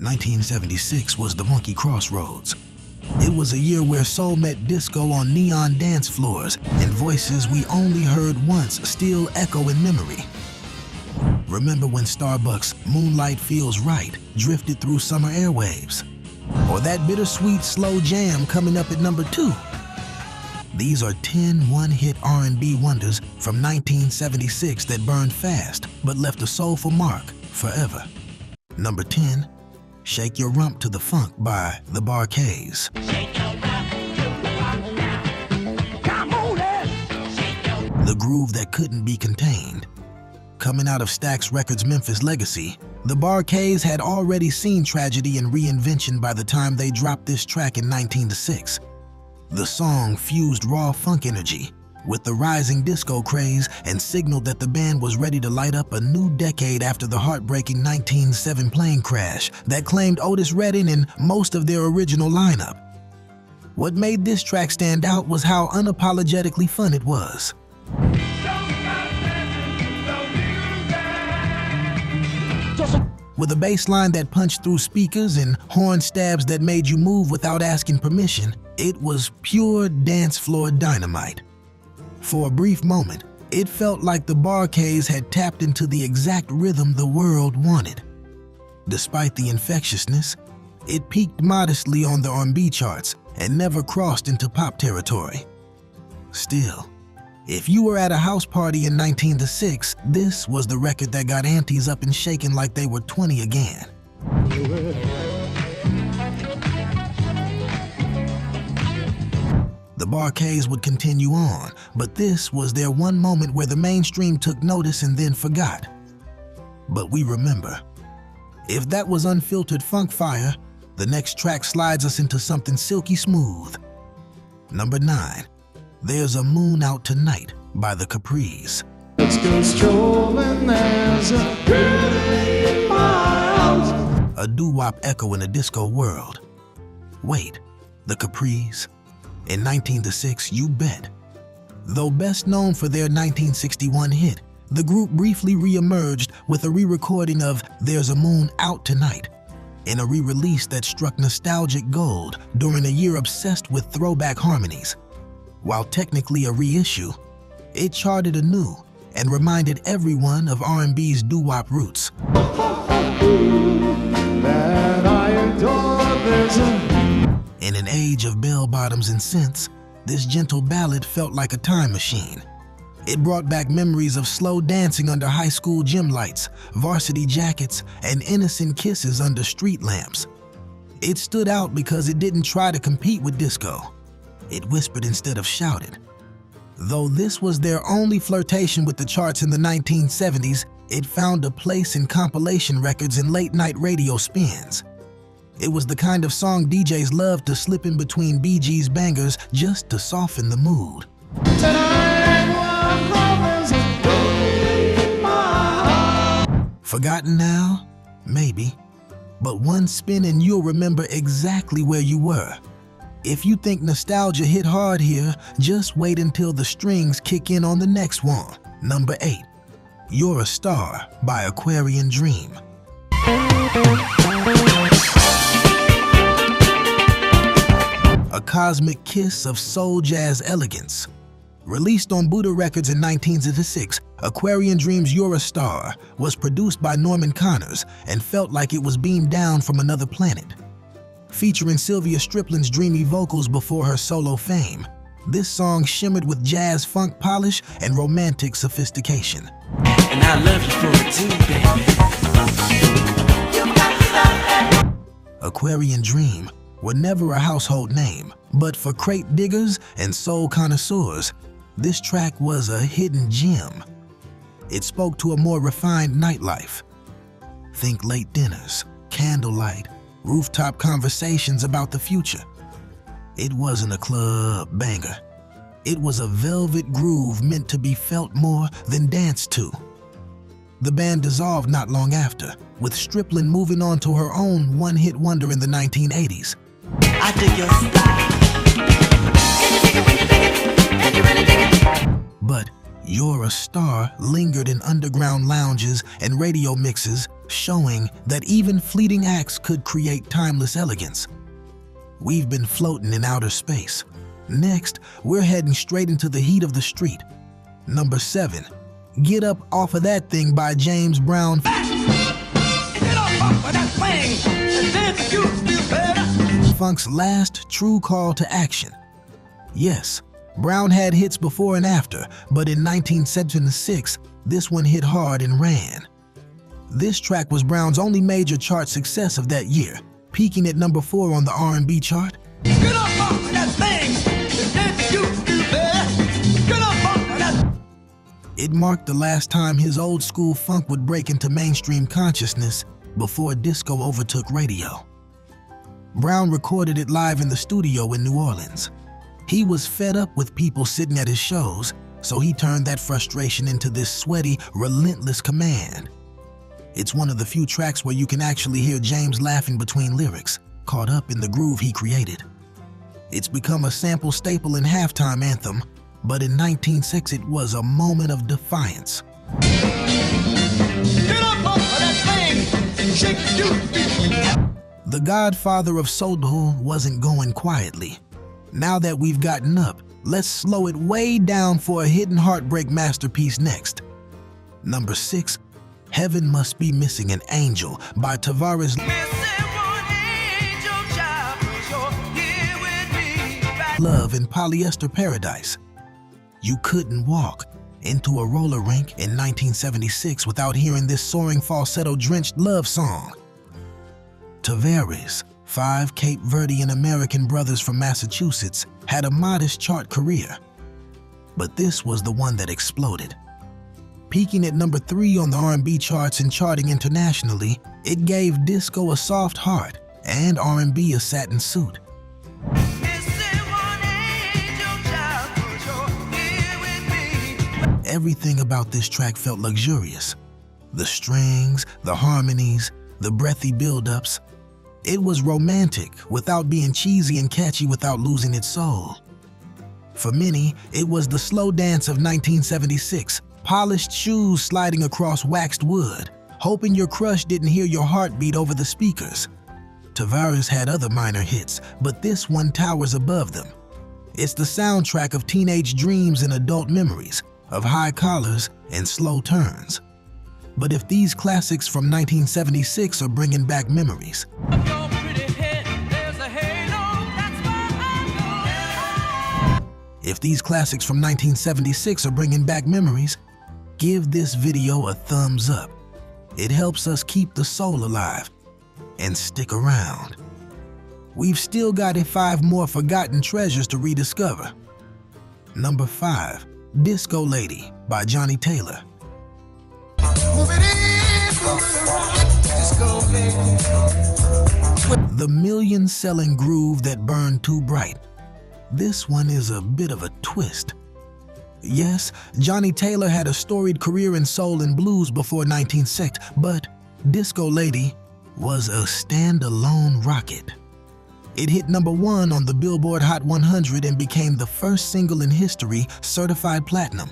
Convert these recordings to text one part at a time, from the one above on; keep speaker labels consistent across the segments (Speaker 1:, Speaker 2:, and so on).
Speaker 1: 1976 was the monkey crossroads. It was a year where soul met disco on neon dance floors, and voices we only heard once still echo in memory. Remember when Starbucks' Moonlight Feels Right drifted through summer airwaves? Or that bittersweet slow jam coming up at number 2? These are 10 one-hit R&B wonders from 1976 that burned fast but left a soulful mark forever. Number 10, Shake Your Rump to the Funk by the Bar-Kays. The groove that couldn't be contained. Coming out of Stax Records' Memphis legacy, the Bar-Kays had already seen tragedy and reinvention by the time they dropped this track in 1906. The song fused raw funk energy with the rising disco craze and signaled that the band was ready to light up a new decade after the heartbreaking 1907 plane crash that claimed Otis Redding and most of their original lineup. What made this track stand out was how unapologetically fun it was. With a bass line that punched through speakers and horn stabs that made you move without asking permission, it was pure dance floor dynamite. For a brief moment, it felt like the Bar-Kays had tapped into the exact rhythm the world wanted. Despite the infectiousness, it peaked modestly on the R&B charts and never crossed into pop territory. Still, if you were at a house party in 1906, this was the record that got aunties up and shaking like they were 20 again. The Bar-Kays would continue on, but this was their one moment where the mainstream took notice and then forgot. But we remember. If that was unfiltered funk fire, the next track slides us into something silky smooth. Number 9, There's a Moon Out Tonight by the Capris.
Speaker 2: Let's go strolling, there's a girl in my house.
Speaker 1: A doo-wop echo in a disco world. Wait, the Capris? In 1906, you bet. Though best known for their 1961 hit, the group briefly re-emerged with a re-recording of There's a Moon Out Tonight, in a re-release that struck nostalgic gold during a year obsessed with throwback harmonies. While technically a reissue, it charted anew and reminded everyone of R&B's doo-wop roots.
Speaker 2: That I adore, there's a...
Speaker 1: In an age of bell-bottoms and synths, this gentle ballad felt like a time machine. It brought back memories of slow dancing under high school gym lights, varsity jackets, and innocent kisses under street lamps. It stood out because it didn't try to compete with disco. It whispered instead of shouted. Though this was their only flirtation with the charts in the 1970s, it found a place in compilation records and late-night radio spins. It was the kind of song DJs loved to slip in between Bee Gees bangers just to soften the mood. Forgotten now? Maybe. But one spin and you'll remember exactly where you were. If you think nostalgia hit hard here, just wait until the strings kick in on the next one. Number 8, You're a Star by Aquarian Dream. A cosmic kiss of soul jazz elegance. Released on Buddha Records in 1966, Aquarian Dream's You're a Star was produced by Norman Connors and felt like it was beamed down from another planet. Featuring Sylvia Striplin's dreamy vocals before her solo fame, this song shimmered with jazz funk polish and romantic sophistication.
Speaker 3: And I love you for it too, baby.
Speaker 1: Aquarian Dream were never a household name, but for crate diggers and soul connoisseurs, this track was a hidden gem. It spoke to a more refined nightlife. Think late dinners, candlelight, rooftop conversations about the future. It wasn't a club banger. It was a velvet groove meant to be felt more than danced to. The band dissolved not long after, with Striplin moving on to her own one-hit wonder in the 1980s.
Speaker 3: I dig your style. Can you dig it when you dig it? And you really dig it?
Speaker 1: But You're a Star lingered in underground lounges and radio mixes showing that even fleeting acts could create timeless elegance. We've been floating in outer space. Next, we're heading straight into the heat of the street. Number 7, Get Up Off of That Thing by James Brown.
Speaker 3: Get up off of that thing, and then you feel better.
Speaker 1: Funk's last true call to action. Yes, Brown had hits before and after, but in 1976, this one hit hard and ran. This track was Brown's only major chart success of that year, peaking at number 4 on the R&B chart.
Speaker 3: Get up off of that thing, and then you feel better. Get up off of that.
Speaker 1: It marked the last time his old school funk would break into mainstream consciousness before disco overtook radio. Brown recorded it live in the studio in New Orleans. He was fed up with people sitting at his shows, so he turned that frustration into this sweaty, relentless command. It's one of the few tracks where you can actually hear James laughing between lyrics, caught up in the groove he created. It's become a sample staple in halftime anthem, but in 1906 it was a moment of defiance.
Speaker 3: Get up off of that thing, and shake you.
Speaker 1: The godfather of soul wasn't going quietly. Now that we've gotten up, let's slow it way down for a hidden heartbreak masterpiece next. Number 6, Heaven Must Be Missing an Angel by Tavares. Love in Polyester Paradise. You couldn't walk into a roller rink in 1976 without hearing this soaring falsetto-drenched love song. Tavares, 5 Cape Verdean American brothers from Massachusetts, had a modest chart career. But this was the one that exploded. Peaking at number 3 on the R&B charts and charting internationally, it gave disco a soft heart and R&B a satin suit. Everything about this track felt luxurious. The strings, the harmonies, the breathy build-ups. It was romantic without being cheesy and catchy without losing its soul. For many, it was the slow dance of 1976, polished shoes sliding across waxed wood, hoping your crush didn't hear your heartbeat over the speakers. Tavares had other minor hits, but this one towers above them. It's the soundtrack of teenage dreams and adult memories, of high collars and slow turns. But if these classics from 1976 are bringing back memories, if these classics from 1976 are bringing back memories, give this video a thumbs up. It helps us keep the soul alive and stick around. We've still got 5 more forgotten treasures to rediscover. Number 5, Disco Lady by Johnnie Taylor. The million-selling groove that burned too bright. This one is a bit of a twist. Yes, Johnnie Taylor had a storied career in soul and blues before 1960, but Disco Lady was a standalone rocket. It hit number 1 on the Billboard Hot 100 and became the first single in history certified platinum.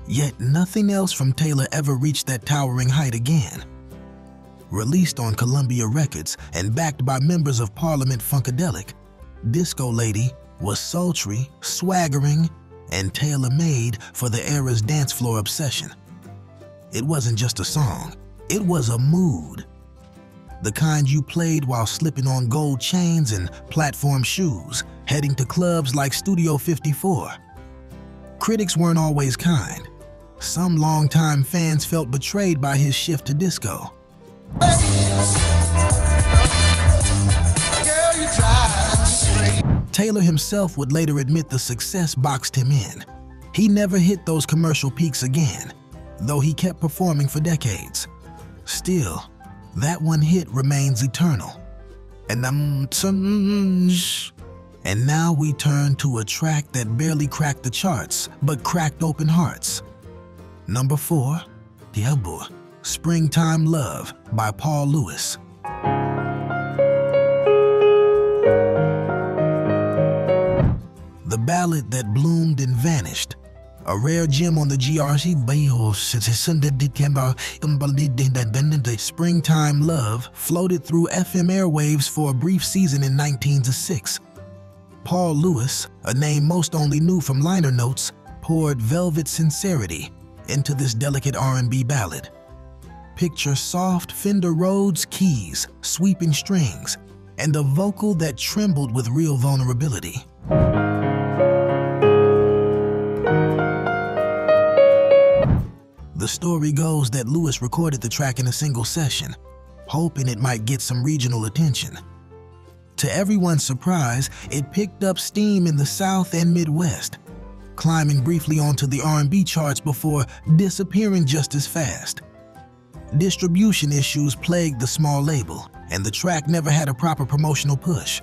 Speaker 1: Yet nothing else from Taylor ever reached that towering height again. Released on Columbia Records and backed by members of Parliament Funkadelic, Disco Lady was sultry, swaggering, and tailor-made for the era's dance floor obsession. It wasn't just a song, it was a mood. The kind you played while slipping on gold chains and platform shoes, heading to clubs like Studio 54. Critics weren't always kind. Some longtime fans felt betrayed by his shift to disco. Taylor himself would later admit the success boxed him in. He never hit those commercial peaks again, though he kept performing for decades. Still, that one hit remains eternal. And now we turn to a track that barely cracked the charts, but cracked open hearts. Number 4, Diabo, Springtime Love by Paul Lewis. The ballad that bloomed and vanished, a rare gem on the GRC. Springtime Love floated through FM airwaves for a brief season in 1906. Paul Lewis, a name most only knew from liner notes, poured velvet sincerity into this delicate R&B ballad. Picture soft Fender Rhodes keys, sweeping strings, and a vocal that trembled with real vulnerability. The story goes that Lewis recorded the track in a single session, hoping it might get some regional attention. To everyone's surprise, it picked up steam in the South and Midwest, climbing briefly onto the R&B charts before disappearing just as fast. Distribution issues plagued the small label, and the track never had a proper promotional push.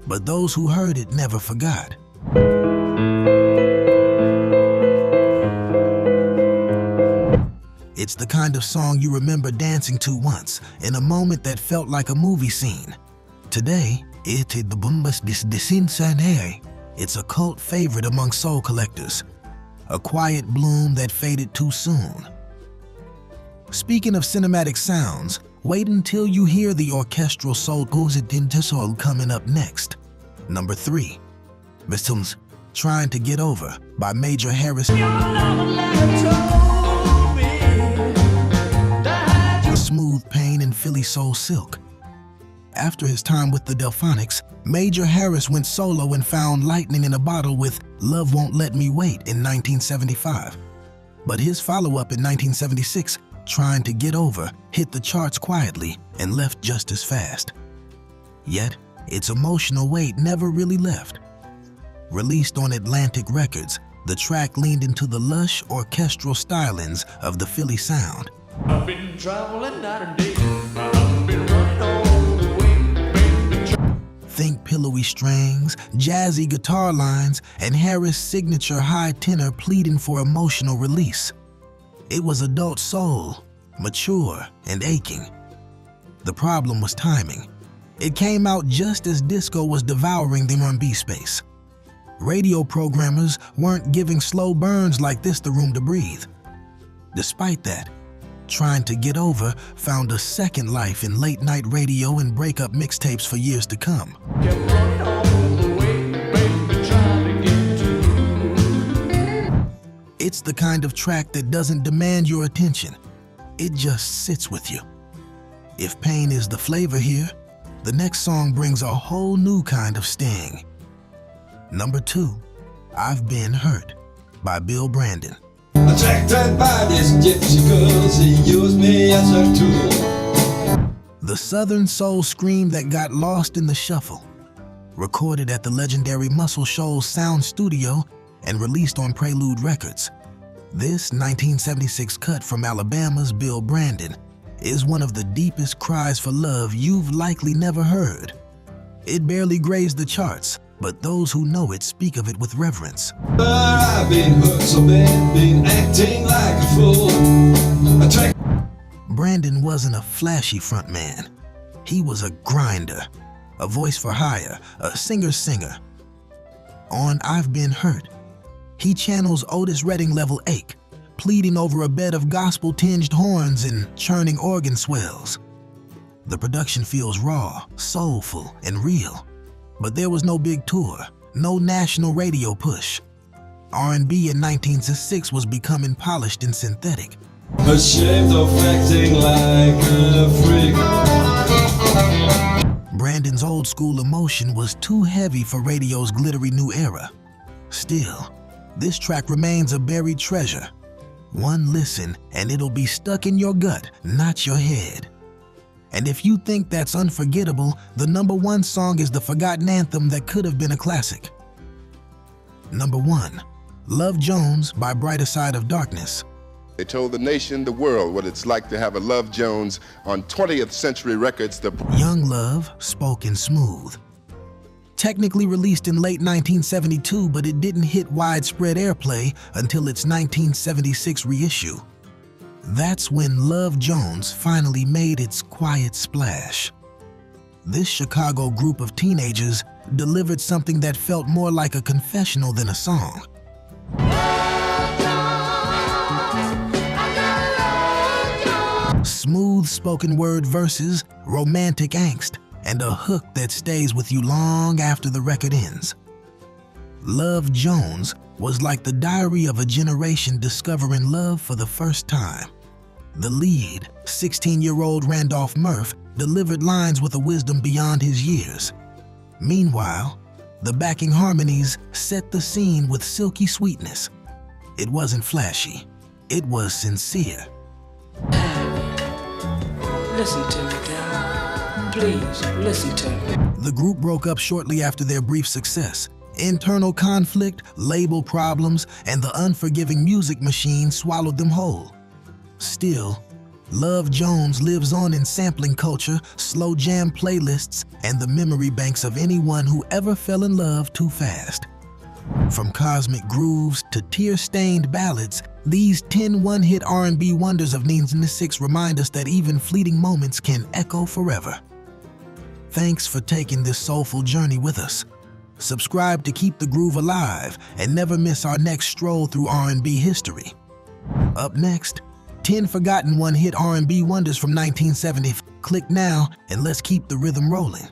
Speaker 1: But those who heard it never forgot. It's the kind of song you remember dancing to once, in a moment that felt like a movie scene. Today, it's a cult favorite among soul collectors, a quiet bloom that faded too soon. Speaking of cinematic sounds, wait until you hear the orchestral soul coming up next. Number 3, Tryin to Get Over by Major Harris. Smooth pain and Philly soul silk. After his time with the Delphonics, Major Harris went solo and found lightning in a bottle with Love Won't Let Me Wait in 1975. But his follow-up in 1976, Tryin to Get Over, hit the charts quietly and left just as fast. Yet, its emotional weight never really left. Released on Atlantic Records, the track leaned into the lush orchestral stylings of the Philly sound.
Speaker 2: I've been traveling night and day. I've been running all the way, baby.
Speaker 1: Think pillowy strings, jazzy guitar lines, and Harris' signature high tenor pleading for emotional release. It was adult soul, mature and aching. The problem was timing. It came out just as disco was devouring the R&B space. Radio programmers weren't giving slow burns like this the room to breathe. Despite that, Tryin to Get Over found a second life in late-night radio and breakup mixtapes for years to come.
Speaker 2: Kept running all the way, baby, trying to get to you.
Speaker 1: It's the kind of track that doesn't demand your attention. It just sits with you. If pain is the flavor here, the next song brings a whole new kind of sting. Number 2, I've Been Hurt by Bill Brandon.
Speaker 4: Attracted by this gypsy girl, she used me as a tool.
Speaker 1: The Southern soul scream that got lost in the shuffle. Recorded at the legendary Muscle Shoals Sound Studio and released on Prelude Records. This 1976 cut from Alabama's Bill Brandon is one of the deepest cries for love you've likely never heard. It barely grazed the charts, but those who know it speak of it with reverence.
Speaker 4: But I've been hurt so bad, been acting like a fool.
Speaker 1: Brandon wasn't a flashy frontman. He was a grinder, a voice for hire, a singer-singer. On I've Been Hurt, he channels Otis Redding level ache, pleading over a bed of gospel-tinged horns and churning organ swells. The production feels raw, soulful, and real. But there was no big tour, no national radio push. R&B in 1906 was becoming polished and synthetic.
Speaker 4: Ashamed of acting like a freak.
Speaker 1: Brandon's old school emotion was too heavy for radio's glittery new era. Still, this track remains a buried treasure. One listen and it'll be stuck in your gut, not your head. And if you think that's unforgettable, the number 1 song is the forgotten anthem that could have been a classic. Number 1, Love Jones by Brighter Side of Darkness.
Speaker 5: They told the nation, the world, what it's like to have a Love Jones on 20th Century Records.
Speaker 1: Young Love, spoken smooth. Technically released in late 1972, but it didn't hit widespread airplay until its 1976 reissue. That's when Love Jones finally made its quiet splash. This Chicago group of teenagers delivered something that felt more like a confessional than a song. smooth spoken word verses, romantic angst, and a hook that stays with you long after the record ends. Love Jones was like the diary of a generation discovering love for the first time. The lead, 16-year-old Randolph Murph, delivered lines with a wisdom beyond his years. Meanwhile, the backing harmonies set the scene with silky sweetness. It wasn't flashy, it was sincere.
Speaker 6: Listen to me, girl. Please, listen to me.
Speaker 1: The group broke up shortly after their brief success. Internal conflict, label problems, and the unforgiving music machine swallowed them whole. Still, Love Jones lives on in sampling culture, slow jam playlists, and the memory banks of anyone who ever fell in love too fast. From cosmic grooves to tear-stained ballads, these 10 one-hit R&B wonders of 1996 remind us that even fleeting moments can echo forever. Thanks for taking this soulful journey with us. Subscribe to keep the groove alive and never miss our next stroll through R&B history. Up next, 10 forgotten one-hit R&B wonders from 1970. Click now and let's keep the rhythm rolling.